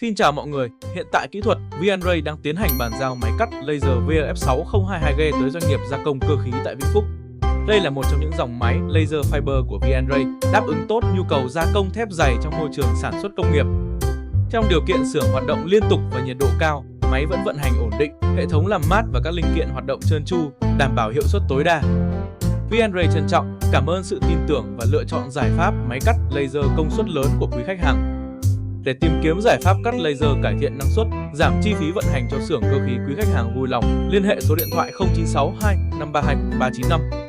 Xin chào mọi người, hiện tại kỹ thuật VNray đang tiến hành bàn giao máy cắt laser VLF6022GE tới doanh nghiệp gia công cơ khí tại Vĩnh Phúc. Đây là một trong những dòng máy laser fiber của VNray đáp ứng tốt nhu cầu gia công thép dày trong môi trường sản xuất công nghiệp. Trong điều kiện xưởng hoạt động liên tục và nhiệt độ cao, máy vẫn vận hành ổn định, hệ thống làm mát và các linh kiện hoạt động trơn tru, đảm bảo hiệu suất tối đa. VNray trân trọng cảm ơn sự tin tưởng và lựa chọn giải pháp máy cắt laser công suất lớn của quý khách hàng. Để tìm kiếm giải pháp cắt laser cải thiện năng suất, giảm chi phí vận hành cho xưởng cơ khí, quý khách hàng vui lòng liên hệ số điện thoại 0962 532 395.